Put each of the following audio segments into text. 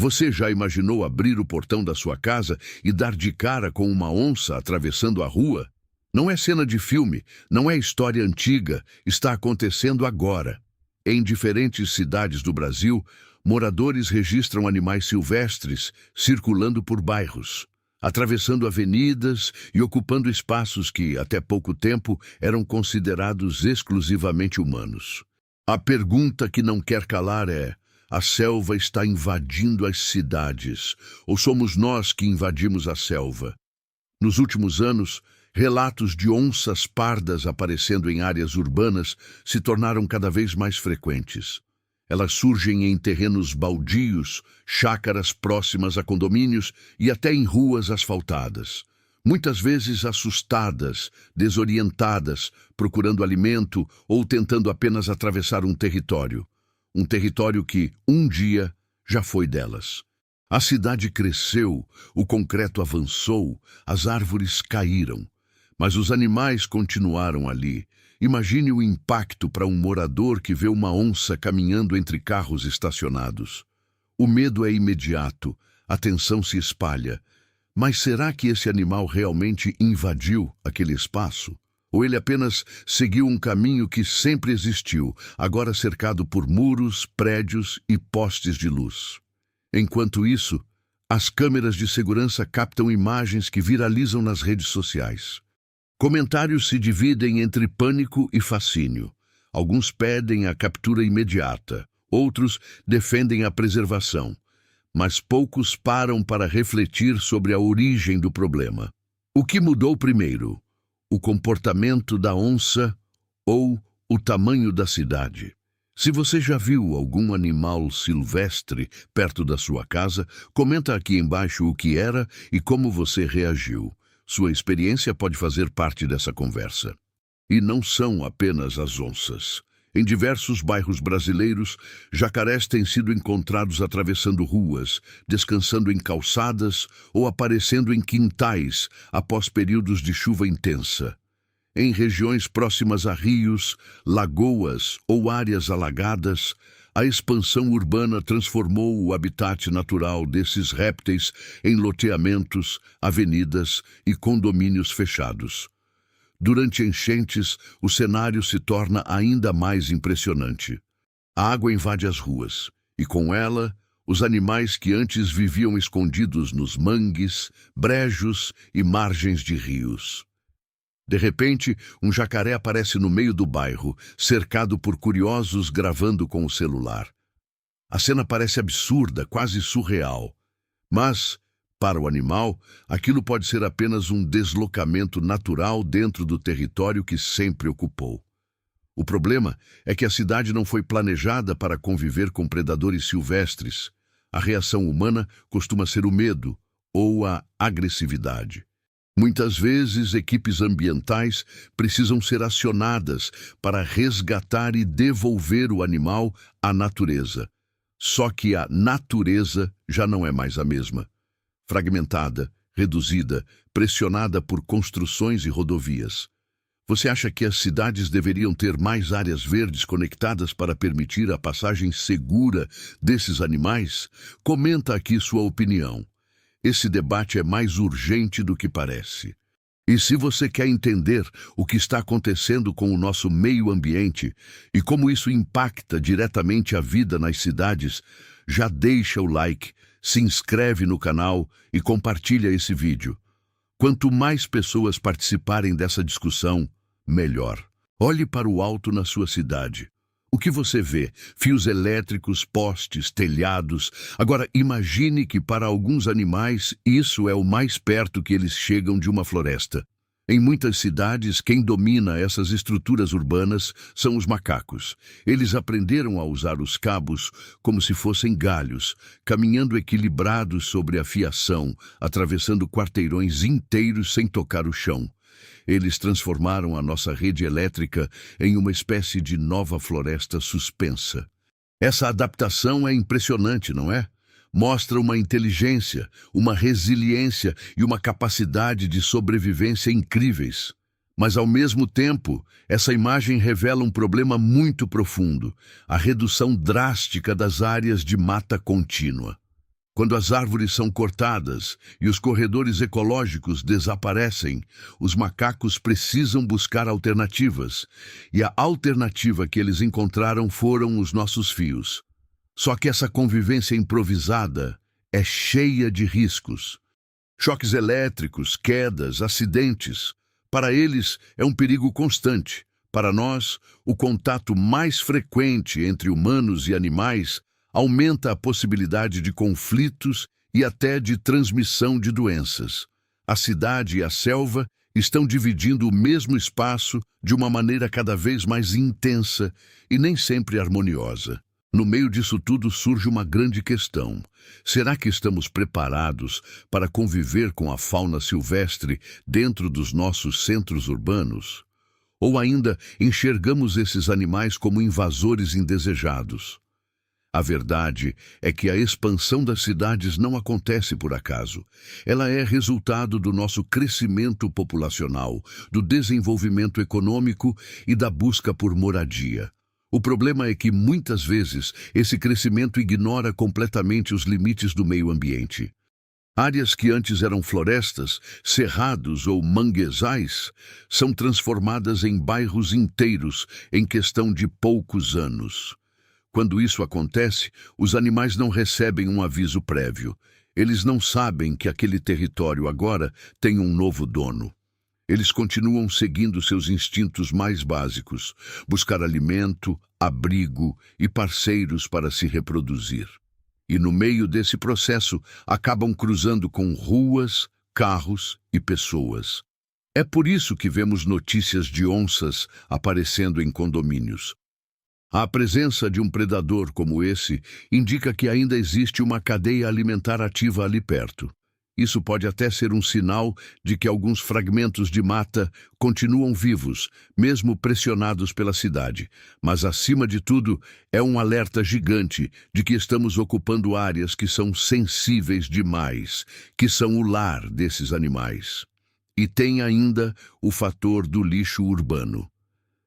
Você já imaginou abrir o portão da sua casa e dar de cara com uma onça atravessando a rua? Não é cena de filme, não é história antiga, está acontecendo agora. Em diferentes cidades do Brasil, moradores registram animais silvestres circulando por bairros, atravessando avenidas e ocupando espaços que, até pouco tempo, eram considerados exclusivamente humanos. A pergunta que não quer calar é: a selva está invadindo as cidades, ou somos nós que invadimos a selva? Nos últimos anos, relatos de onças pardas aparecendo em áreas urbanas se tornaram cada vez mais frequentes. Elas surgem em terrenos baldios, chácaras próximas a condomínios e até em ruas asfaltadas. Muitas vezes assustadas, desorientadas, procurando alimento ou tentando apenas atravessar um território. Um território que, um dia, já foi delas. A cidade cresceu, o concreto avançou, as árvores caíram. Mas os animais continuaram ali. Imagine o impacto para um morador que vê uma onça caminhando entre carros estacionados. O medo é imediato, a tensão se espalha. Mas será que esse animal realmente invadiu aquele espaço? Ou ele apenas seguiu um caminho que sempre existiu, agora cercado por muros, prédios e postes de luz? Enquanto isso, as câmeras de segurança captam imagens que viralizam nas redes sociais. Comentários se dividem entre pânico e fascínio. Alguns pedem a captura imediata, outros defendem a preservação. Mas poucos param para refletir sobre a origem do problema. O que mudou primeiro? O comportamento da onça ou o tamanho da cidade? Se você já viu algum animal silvestre perto da sua casa, comenta aqui embaixo o que era e como você reagiu. Sua experiência pode fazer parte dessa conversa. E não são apenas as onças. Em diversos bairros brasileiros, jacarés têm sido encontrados atravessando ruas, descansando em calçadas ou aparecendo em quintais após períodos de chuva intensa. Em regiões próximas a rios, lagoas ou áreas alagadas, a expansão urbana transformou o habitat natural desses répteis em loteamentos, avenidas e condomínios fechados. Durante enchentes, o cenário se torna ainda mais impressionante. A água invade as ruas, e com ela, os animais que antes viviam escondidos nos mangues, brejos e margens de rios. De repente, um jacaré aparece no meio do bairro, cercado por curiosos gravando com o celular. A cena parece absurda, quase surreal. Mas, para o animal, aquilo pode ser apenas um deslocamento natural dentro do território que sempre ocupou. O problema é que a cidade não foi planejada para conviver com predadores silvestres. A reação humana costuma ser o medo ou a agressividade. Muitas vezes, equipes ambientais precisam ser acionadas para resgatar e devolver o animal à natureza. Só que a natureza já não é mais a mesma. Fragmentada, reduzida, pressionada por construções e rodovias. Você acha que as cidades deveriam ter mais áreas verdes conectadas para permitir a passagem segura desses animais? Comenta aqui sua opinião. Esse debate é mais urgente do que parece. E se você quer entender o que está acontecendo com o nosso meio ambiente e como isso impacta diretamente a vida nas cidades, já deixa o like, se inscreve no canal e compartilha esse vídeo. Quanto mais pessoas participarem dessa discussão, melhor. Olhe para o alto na sua cidade. O que você vê? Fios elétricos, postes, telhados. Agora, imagine que para alguns animais isso é o mais perto que eles chegam de uma floresta. Em muitas cidades, quem domina essas estruturas urbanas são os macacos. Eles aprenderam a usar os cabos como se fossem galhos, caminhando equilibrados sobre a fiação, atravessando quarteirões inteiros sem tocar o chão. Eles transformaram a nossa rede elétrica em uma espécie de nova floresta suspensa. Essa adaptação é impressionante, não é? Mostra uma inteligência, uma resiliência e uma capacidade de sobrevivência incríveis. Mas, ao mesmo tempo, essa imagem revela um problema muito profundo: a redução drástica das áreas de mata contínua. Quando as árvores são cortadas e os corredores ecológicos desaparecem, os macacos precisam buscar alternativas, e a alternativa que eles encontraram foram os nossos fios. Só que essa convivência improvisada é cheia de riscos. Choques elétricos, quedas, acidentes. Para eles é um perigo constante. Para nós, o contato mais frequente entre humanos e animais aumenta a possibilidade de conflitos e até de transmissão de doenças. A cidade e a selva estão dividindo o mesmo espaço de uma maneira cada vez mais intensa e nem sempre harmoniosa. No meio disso tudo surge uma grande questão. Será que estamos preparados para conviver com a fauna silvestre dentro dos nossos centros urbanos? Ou ainda enxergamos esses animais como invasores indesejados? A verdade é que a expansão das cidades não acontece por acaso. Ela é resultado do nosso crescimento populacional, do desenvolvimento econômico e da busca por moradia. O problema é que, muitas vezes, esse crescimento ignora completamente os limites do meio ambiente. Áreas que antes eram florestas, cerrados ou manguezais, são transformadas em bairros inteiros em questão de poucos anos. Quando isso acontece, os animais não recebem um aviso prévio. Eles não sabem que aquele território agora tem um novo dono. Eles continuam seguindo seus instintos mais básicos: buscar alimento, abrigo e parceiros para se reproduzir. E no meio desse processo, acabam cruzando com ruas, carros e pessoas. É por isso que vemos notícias de onças aparecendo em condomínios. A presença de um predador como esse indica que ainda existe uma cadeia alimentar ativa ali perto. Isso pode até ser um sinal de que alguns fragmentos de mata continuam vivos, mesmo pressionados pela cidade. Mas, acima de tudo, é um alerta gigante de que estamos ocupando áreas que são sensíveis demais, que são o lar desses animais. E tem ainda o fator do lixo urbano.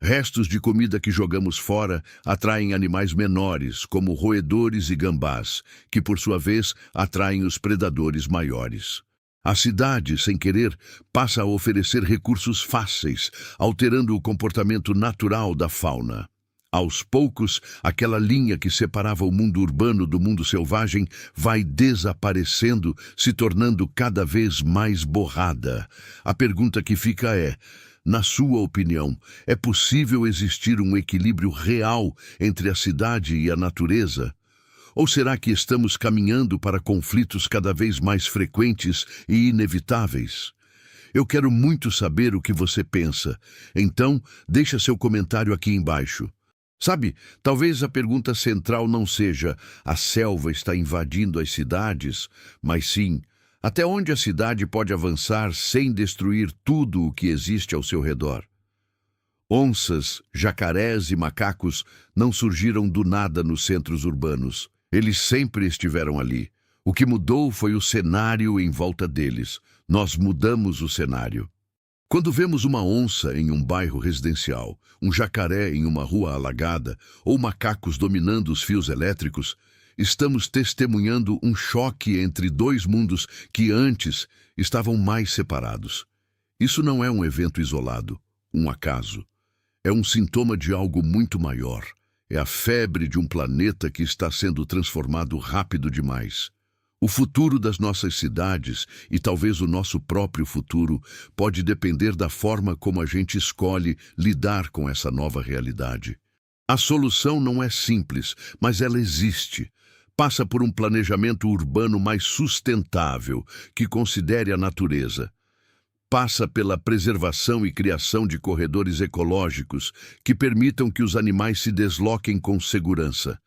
Restos de comida que jogamos fora atraem animais menores, como roedores e gambás, que por sua vez atraem os predadores maiores. A cidade, sem querer, passa a oferecer recursos fáceis, alterando o comportamento natural da fauna. Aos poucos, aquela linha que separava o mundo urbano do mundo selvagem vai desaparecendo, se tornando cada vez mais borrada. A pergunta que fica é: na sua opinião, é possível existir um equilíbrio real entre a cidade e a natureza? Ou será que estamos caminhando para conflitos cada vez mais frequentes e inevitáveis? Eu quero muito saber o que você pensa. Então, deixa seu comentário aqui embaixo. Sabe, talvez a pergunta central não seja: a selva está invadindo as cidades, mas sim: até onde a cidade pode avançar sem destruir tudo o que existe ao seu redor? Onças, jacarés e macacos não surgiram do nada nos centros urbanos. Eles sempre estiveram ali. O que mudou foi o cenário em volta deles. Nós mudamos o cenário. Quando vemos uma onça em um bairro residencial, um jacaré em uma rua alagada ou macacos dominando os fios elétricos, estamos testemunhando um choque entre dois mundos que antes estavam mais separados. Isso não é um evento isolado, um acaso. É um sintoma de algo muito maior. É a febre de um planeta que está sendo transformado rápido demais. O futuro das nossas cidades, e talvez o nosso próprio futuro, pode depender da forma como a gente escolhe lidar com essa nova realidade. A solução não é simples, mas ela existe. Passa por um planejamento urbano mais sustentável, que considere a natureza. Passa pela preservação e criação de corredores ecológicos que permitam que os animais se desloquem com segurança.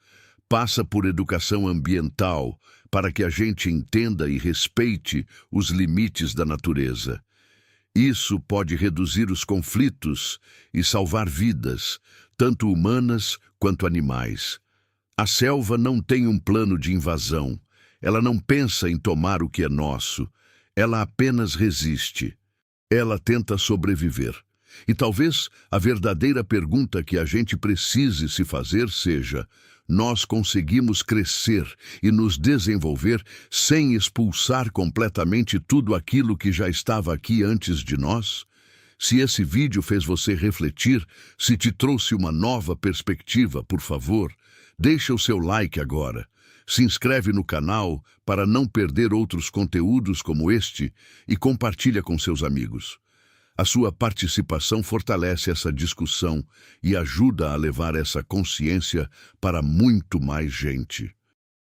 Passa por educação ambiental, para que a gente entenda e respeite os limites da natureza. Isso pode reduzir os conflitos e salvar vidas, tanto humanas quanto animais. A selva não tem um plano de invasão. Ela não pensa em tomar o que é nosso. Ela apenas resiste. Ela tenta sobreviver. E talvez a verdadeira pergunta que a gente precise se fazer seja: nós conseguimos crescer e nos desenvolver sem expulsar completamente tudo aquilo que já estava aqui antes de nós? Se esse vídeo fez você refletir, se te trouxe uma nova perspectiva, por favor, deixa o seu like agora. Se inscreve no canal para não perder outros conteúdos como este e compartilha com seus amigos. A sua participação fortalece essa discussão e ajuda a levar essa consciência para muito mais gente.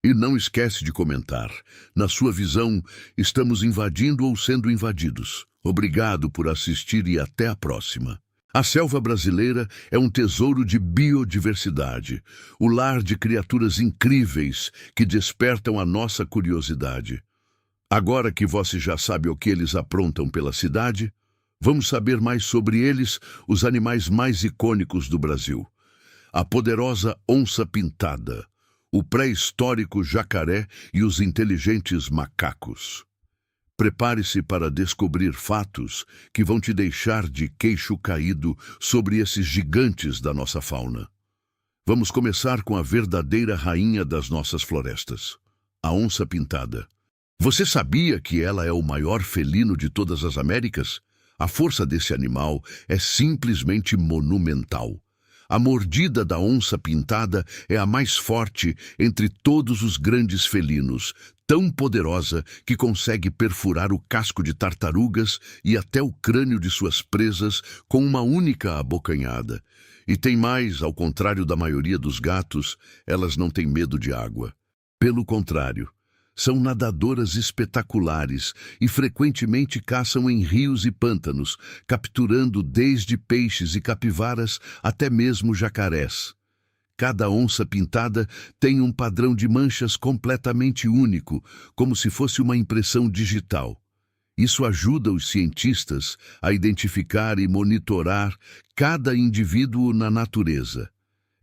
E não esquece de comentar. Na sua visão, estamos invadindo ou sendo invadidos? Obrigado por assistir e até a próxima. A selva brasileira é um tesouro de biodiversidade, o lar de criaturas incríveis que despertam a nossa curiosidade. Agora que você já sabe o que eles aprontam pela cidade, vamos saber mais sobre eles, os animais mais icônicos do Brasil. A poderosa onça-pintada, o pré-histórico jacaré e os inteligentes macacos. Prepare-se para descobrir fatos que vão te deixar de queixo caído sobre esses gigantes da nossa fauna. Vamos começar com a verdadeira rainha das nossas florestas, a onça-pintada. Você sabia que ela é o maior felino de todas as Américas? A força desse animal é simplesmente monumental. A mordida da onça-pintada é a mais forte entre todos os grandes felinos, tão poderosa que consegue perfurar o casco de tartarugas e até o crânio de suas presas com uma única abocanhada. E tem mais, ao contrário da maioria dos gatos, elas não têm medo de água. Pelo contrário, são nadadoras espetaculares e frequentemente caçam em rios e pântanos, capturando desde peixes e capivaras até mesmo jacarés. Cada onça-pintada tem um padrão de manchas completamente único, como se fosse uma impressão digital. Isso ajuda os cientistas a identificar e monitorar cada indivíduo na natureza.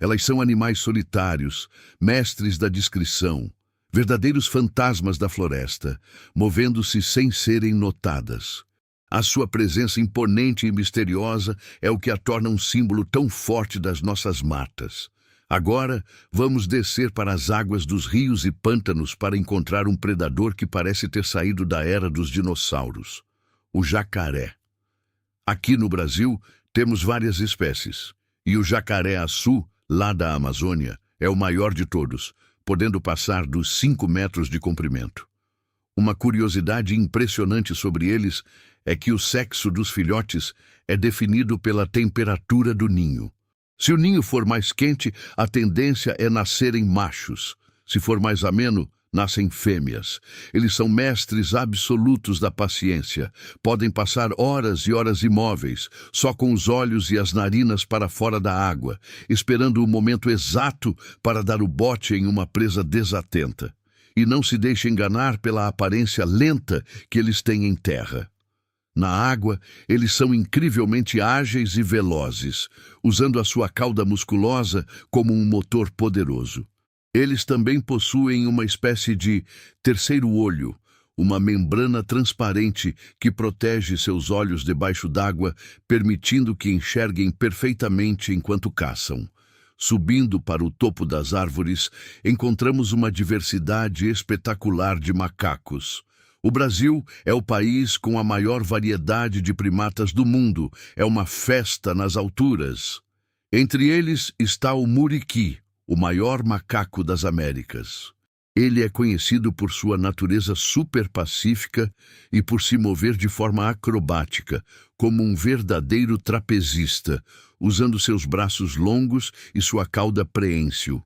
Elas são animais solitários, mestres da discrição, verdadeiros fantasmas da floresta, movendo-se sem serem notadas. A sua presença imponente e misteriosa é o que a torna um símbolo tão forte das nossas matas. Agora, vamos descer para as águas dos rios e pântanos para encontrar um predador que parece ter saído da era dos dinossauros, o jacaré. Aqui no Brasil, temos várias espécies, e o jacaré-açu, lá da Amazônia, é o maior de todos, podendo passar dos 5 metros de comprimento. Uma curiosidade impressionante sobre eles é que o sexo dos filhotes é definido pela temperatura do ninho. Se o ninho for mais quente, a tendência é nascerem machos. Se for mais ameno, nascem fêmeas. Eles são mestres absolutos da paciência. Podem passar horas e horas imóveis, só com os olhos e as narinas para fora da água, esperando o momento exato para dar o bote em uma presa desatenta. E não se deixe enganar pela aparência lenta que eles têm em terra. Na água, eles são incrivelmente ágeis e velozes, usando a sua cauda musculosa como um motor poderoso. Eles também possuem uma espécie de terceiro olho, uma membrana transparente que protege seus olhos debaixo d'água, permitindo que enxerguem perfeitamente enquanto caçam. Subindo para o topo das árvores, encontramos uma diversidade espetacular de macacos. O Brasil é o país com a maior variedade de primatas do mundo. É uma festa nas alturas. Entre eles está o muriqui, o maior macaco das Américas. Ele é conhecido por sua natureza super pacífica e por se mover de forma acrobática, como um verdadeiro trapezista, usando seus braços longos e sua cauda preênsil.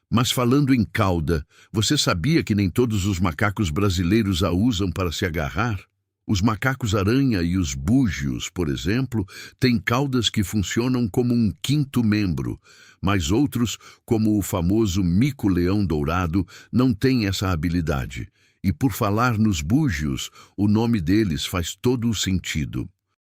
Mas falando em cauda, você sabia que nem todos os macacos brasileiros a usam para se agarrar? Os macacos-aranha e os búgios, por exemplo, têm caudas que funcionam como um quinto membro, mas outros, como o famoso mico-leão dourado, não têm essa habilidade. E por falar nos búgios, o nome deles faz todo o sentido.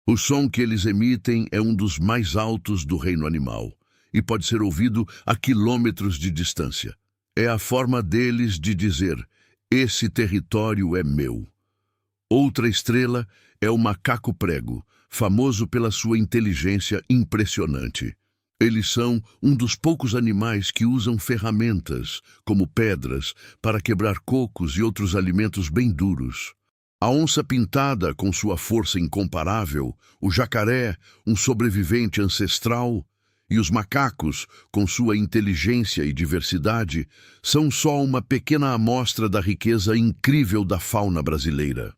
O som que eles emitem é um dos mais altos do reino animal e pode ser ouvido a quilômetros de distância. É a forma deles de dizer: esse território é meu. Outra estrela é o macaco-prego, famoso pela sua inteligência impressionante. Eles são um dos poucos animais que usam ferramentas, como pedras, para quebrar cocos e outros alimentos bem duros. A onça-pintada, com sua força incomparável, o jacaré, um sobrevivente ancestral, e os macacos, com sua inteligência e diversidade, são só uma pequena amostra da riqueza incrível da fauna brasileira.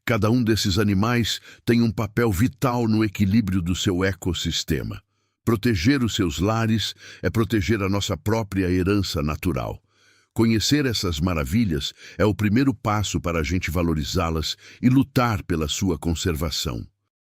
Cada um desses animais tem um papel vital no equilíbrio do seu ecossistema. Proteger os seus lares é proteger a nossa própria herança natural. Conhecer essas maravilhas é o primeiro passo para a gente valorizá-las e lutar pela sua conservação.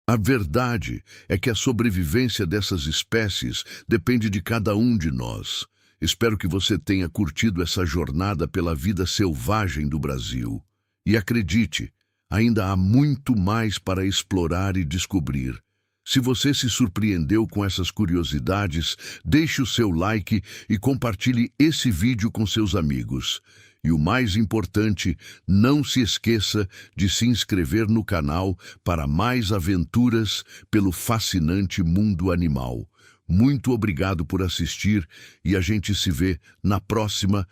A verdade é que a sobrevivência dessas espécies depende de cada um de nós. Espero que você tenha curtido essa jornada pela vida selvagem do Brasil. E acredite, ainda há muito mais para explorar e descobrir. Se você se surpreendeu com essas curiosidades, deixe o seu like e compartilhe esse vídeo com seus amigos. E o mais importante, não se esqueça de se inscrever no canal para mais aventuras pelo fascinante mundo animal. Muito obrigado por assistir e a gente se vê na próxima.